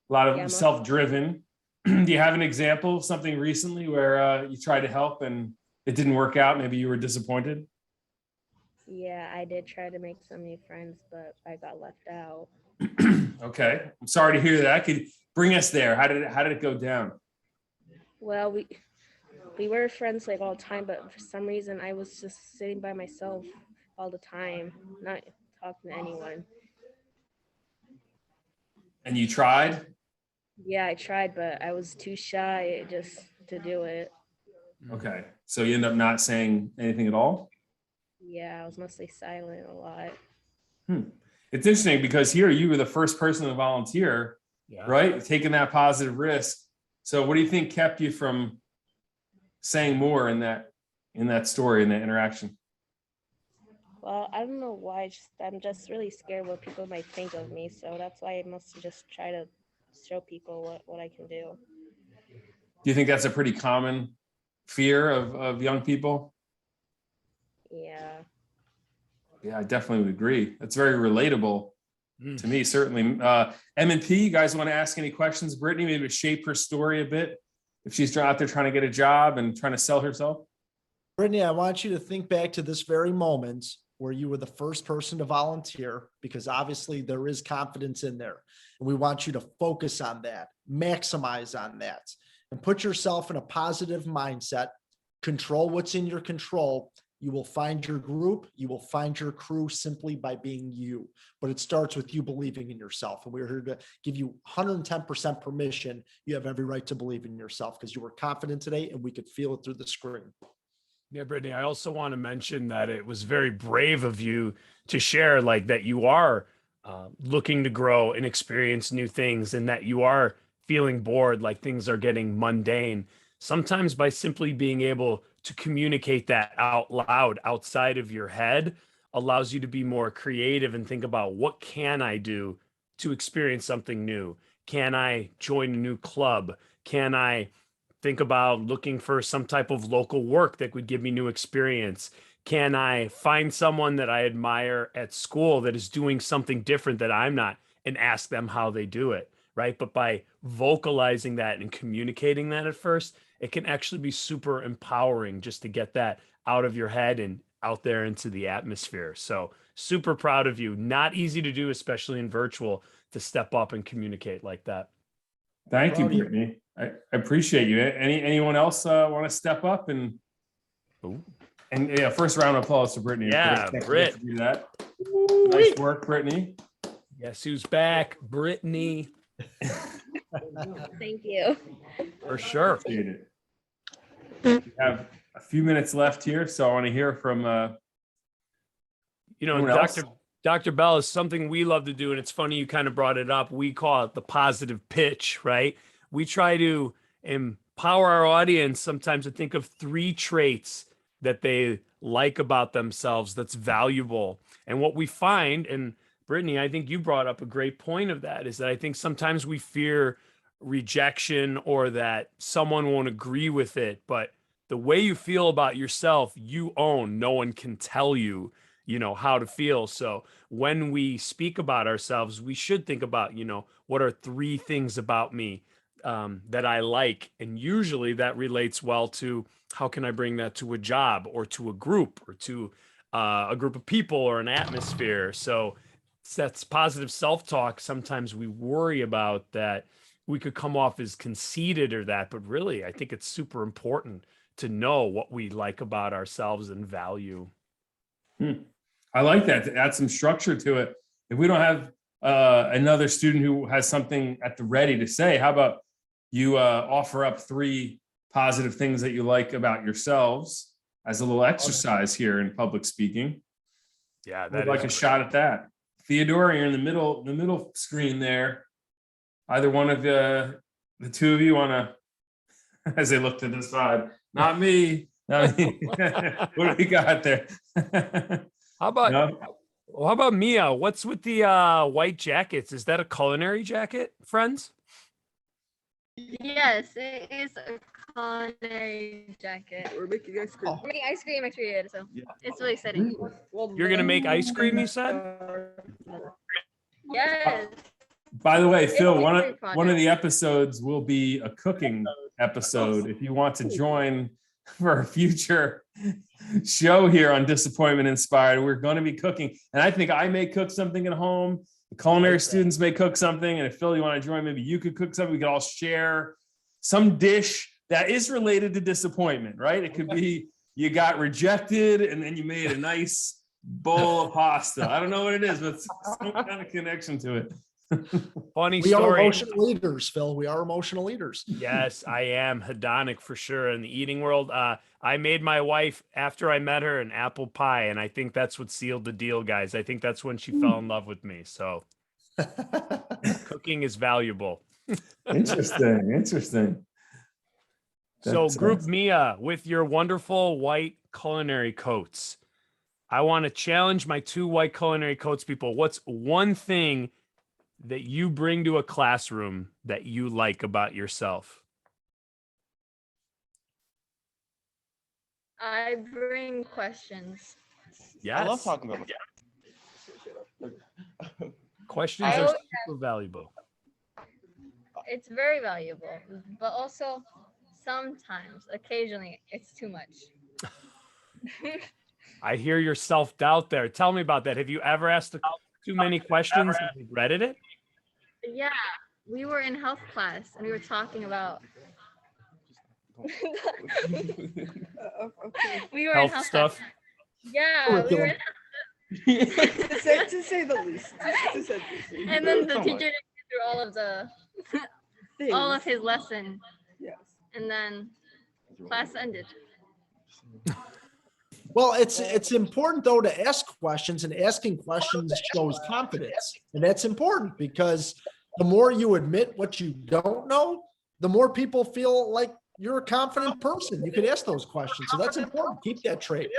A lot of Yeah, self-driven. Do you have an example of something recently where you tried to help and it didn't work out? Maybe you were disappointed? Yeah, I did try to make some new friends, but I got left out. Okay, I'm sorry to hear that. Could bring us there. How did it go down? Well, we were friends like all the time, but for some reason I was just sitting by myself all the time, not talking to anyone. And you tried? Yeah, I tried, but I was too shy just to do it. Okay, so you end up not saying anything at all? Yeah, I was mostly silent a lot. It's interesting because here you were the first person to volunteer, right? Taking that positive risk. So what do you think kept you from saying more in that story, in that interaction? Well, I don't know why. I'm just really scared what people might think of me. So that's why I must just try to show people what I can do. Do you think that's a pretty common fear of young people? Yeah. Yeah, I definitely would agree. That's very relatable to me, certainly. M&P, you guys want to ask any questions? Brittany, maybe to shape her story a bit if she's out there trying to get a job and trying to sell herself? Brittany, I want you to think back to this very moment where you were the first person to volunteer, because obviously there is confidence in there. And we want you to focus on that, maximize on that, and put yourself in a positive mindset, control what's in your control. You will find your group, you will find your crew simply by being you. But it starts with you believing in yourself. And we're here to give you 110% permission. You have every right to believe in yourself because you were confident today and we could feel it through the screen. Yeah, Brittany, I also want to mention that it was very brave of you to share like that you are looking to grow and experience new things, and that you are feeling bored, like things are getting mundane. Sometimes by simply being able to communicate that out loud outside of your head allows you to be more creative and think about, what can I do to experience something new? Can I join a new club? Can I think about looking for some type of local work that would give me new experience? Can I find someone that I admire at school that is doing something different that I'm not, and ask them how they do it, right? But by vocalizing that and communicating that at first, it can actually be super empowering just to get that out of your head and out there into the atmosphere. So super proud of you. Not easy to do, especially in virtual, to step up and communicate like that. Thank you, Brittany. I appreciate you. Anyone else want to step up and yeah, first round of applause to Brittany. Yeah, Britt. Do that. Nice work, Brittany. Guess who's back? Brittany. Thank you. For sure. Appreciate it. We have a few minutes left here, so I want to hear from Dr. Dr. Bell is something we love to do. And it's funny you kind of brought it up. We call it the positive pitch, right? We try to empower our audience sometimes to think of 3 traits that they like about themselves that's valuable. And what we find, and Brittany, I think you brought up a great point of that, is that I think sometimes we fear rejection or that someone won't agree with it. But the way you feel about yourself, you own. No one can tell you, how to feel. So when we speak about ourselves, we should think about, what are 3 things about me that I like? And usually that relates well to how can I bring that to a job or to a group or to a group of people or an atmosphere. So that's positive self-talk. Sometimes we worry about that we could come off as conceited or that, but really I think it's super important to know what we like about ourselves and value. I like that, to add some structure to it. If we don't have another student who has something at the ready to say, how about you offer up 3 positive things that you like about yourselves as a little exercise here in public speaking? Yeah, I'd like a shot at that. Theodore, you're in the middle screen there. Either one of the 2 of you want to, as they look to the side, not me. Not me. What do we got there? How about No? Well, how about Mia? What's with the white jackets? Is that a culinary jacket, friends? Yes, it is a culinary jacket. We're making ice cream. We're making ice cream actually, so it's really exciting. You're gonna make ice cream, you said? Yes. By the way, Phil, a one great of project. the episodes will be a cooking episode. If you want to join for a future show here on Disappointment Inspired, we're going to be cooking. And I think I may cook something at home. The culinary students may cook something. And if Phil, you want to join, maybe you could cook something. We could all share some dish that is related to disappointment, right? It could be you got rejected and then you made a nice bowl of pasta. I don't know what it is, but some kind of connection to it. Funny We are story. emotional leaders, Phil. We are emotional leaders. Yes, I am hedonic for sure in the eating world. I made my wife, after I met her, an apple pie, and I think that's what sealed the deal, guys. I think that's when she fell in love with me. So cooking is valuable. Interesting. So That's, group Mia with your wonderful white culinary coats. I want to challenge my 2 white culinary coats people. What's one thing that you bring to a classroom that you like about yourself? I bring questions. Yes. I love talking about Questions I are always super valuable. It's very valuable, but also sometimes, occasionally, it's too much. I hear your self-doubt there. Tell me about that. Have you ever asked too many questions and regretted it? Yeah, we were in health class and we were talking about. We were in Health health stuff. class. Yeah, we were. to say the least. And then the teacher went through all of his lesson, Yes. and then class ended. Well, it's important though to ask questions, and asking questions shows confidence. And that's important because the more you admit what you don't know, the more people feel like you're a confident person. You can ask those questions. So that's important. Keep that trait.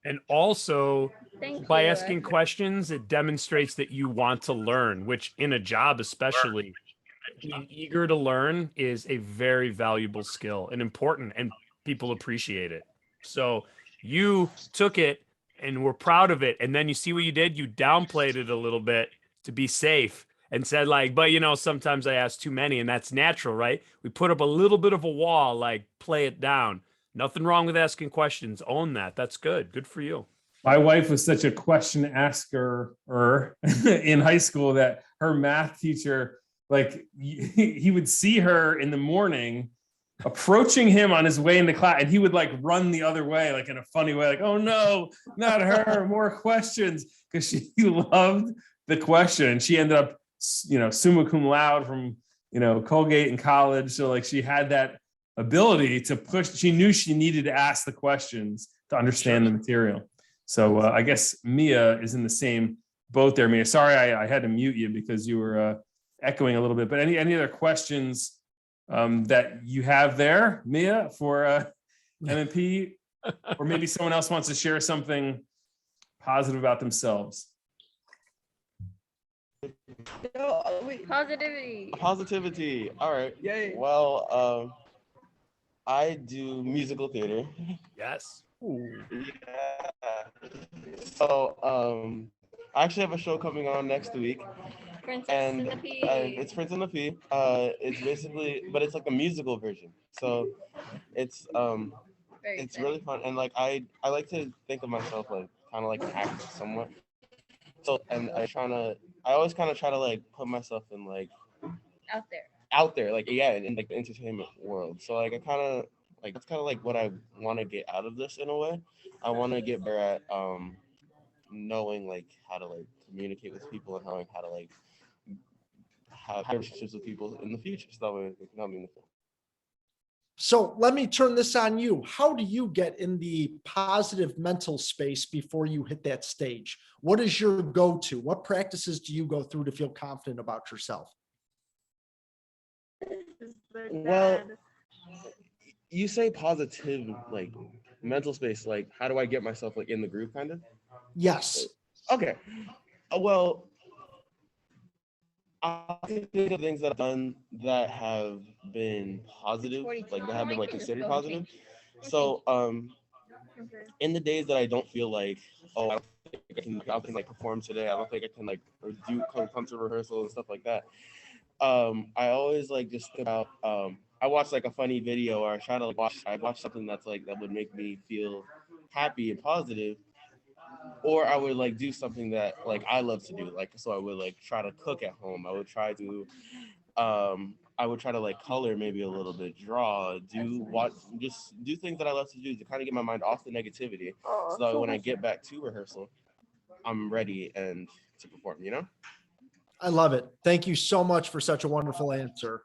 And also, Thank by you. asking questions, it demonstrates that you want to learn, which in a job especially, being eager to learn is a very valuable skill and important, and people appreciate it. So you took it and were proud of it. And then you see what you did? You downplayed it a little bit to be safe and said like, but sometimes I ask too many, and that's natural, right? We put up a little bit of a wall, like play it down. Nothing wrong with asking questions. Own that. That's good. Good for you. My wife was such a question asker in high school that her math teacher, like he would see her in the morning approaching him on his way into class, and he would like run the other way, like in a funny way, like, oh no, not her, more questions, because she loved the question. And she ended up, summa cum laude from, Colgate in college. So like she had that ability to push. She knew she needed to ask the questions to understand the material. So I guess Mia is in the same boat there. Mia, sorry, I had to mute you because you were echoing a little bit, but any other questions that you have there, Mia, for MMP, or maybe someone else wants to share something positive about themselves? No, wait. Positivity. Positivity. All right. Yay. Well, I do musical theater. Yes. Yeah. So, I actually have a show coming on next week, Princess and and the Pea. it's Prince and the Pea. It's basically, but it's like a musical version. So it's Very it's exciting. really fun, and like I like to think of myself like kind of like an actor somewhat. So, and I always kind of try to like put myself in like Out there. like, yeah, in like the entertainment world. So like I kind of like, that's kind of like what I want to get out of this in a way. I want to get better at knowing like how to like communicate with people and how to like have relationships with people in the future. So that way it can help me in the film. So let me turn this on you. How do you get in the positive mental space before you hit that stage? What is your go-to? What practices do you go through to feel confident about yourself? Well, you say positive like mental space, like how do I get myself like in the groove kind of? Yes. Okay. Well, I can think of things that I've done that have been positive, like that have been like considered positive. So in the days that I don't feel like, oh, I can like perform today, I don't think I can like or come to rehearsal and stuff like that. I always like just think about I watch like a funny video, or I try to like watch something that's like that would make me feel happy and positive, or I would like do something that like I love to do, like so I would like try to cook at home. I would try to like color maybe a little bit, draw, just do things that I love to do to kind of get my mind off the negativity, so that when I get back to rehearsal, I'm ready and to perform, you know? I love it. Thank you so much for such a wonderful answer.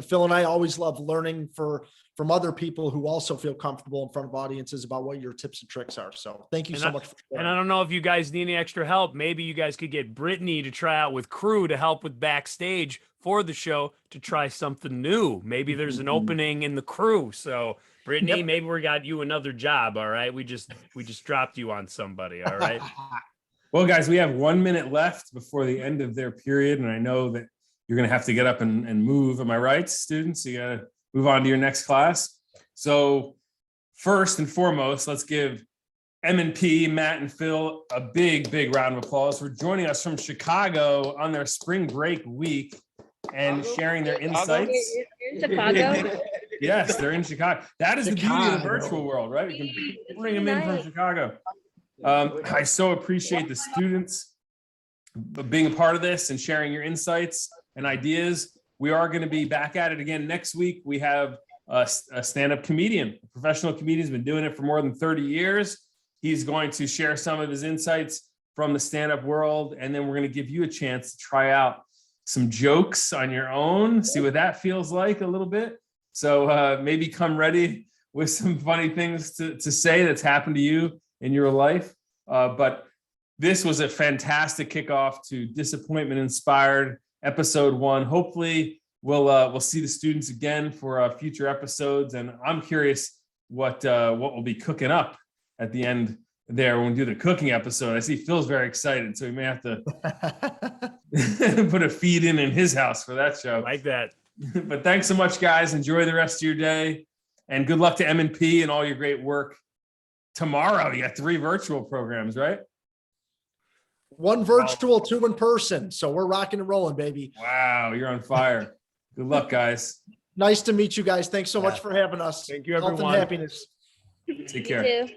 Phil and I always love learning from other people who also feel comfortable in front of audiences about what your tips and tricks are. So thank you so much. And I don't know if you guys need any extra help. Maybe you guys could get Brittany to try out with crew to help with backstage for the show to try something new. Maybe there's an opening in the crew. So Brittany, Yep. maybe we got you another job. All right. We just dropped you on somebody. All right. Well, guys, we have 1 minute left before the end of their period, and I know that you're going to have to get up and move. Am I right, students? You got to move on to your next class. So first and foremost, let's give M&P, Matt and Phil, a big, big round of applause for joining us from Chicago on their spring break week and sharing their insights. Chicago. Yes, they're in Chicago. That is the beauty of the virtual world, right? We can bring them in from Chicago. I so appreciate the students being a part of this and sharing your insights and ideas. We are going to be back at it again next week. We have a stand-up comedian, a professional comedian, has been doing it for more than 30 years. He's going to share some of his insights from the stand-up world, and then we're going to give you a chance to try out some jokes on your own, see what that feels like a little bit. So maybe come ready with some funny things to say that's happened to you in your life. But this was a fantastic kickoff to Disappointment Inspired episode 1. Hopefully we'll see the students again for future episodes. And I'm curious what we'll be cooking up at the end there when we do the cooking episode. I see Phil's very excited, so we may have to put a feed in his house for that show. Like that. But thanks so much, guys. Enjoy the rest of your day, and good luck to M&P and all your great work. Tomorrow, you got 3 virtual programs, right? 1 virtual, 2 in person. So we're rocking and rolling, baby. Wow, you're on fire. Good luck, guys. Nice to meet you guys. Thanks so much for having us. Thank you, Health and everyone. happiness. Take care. You too.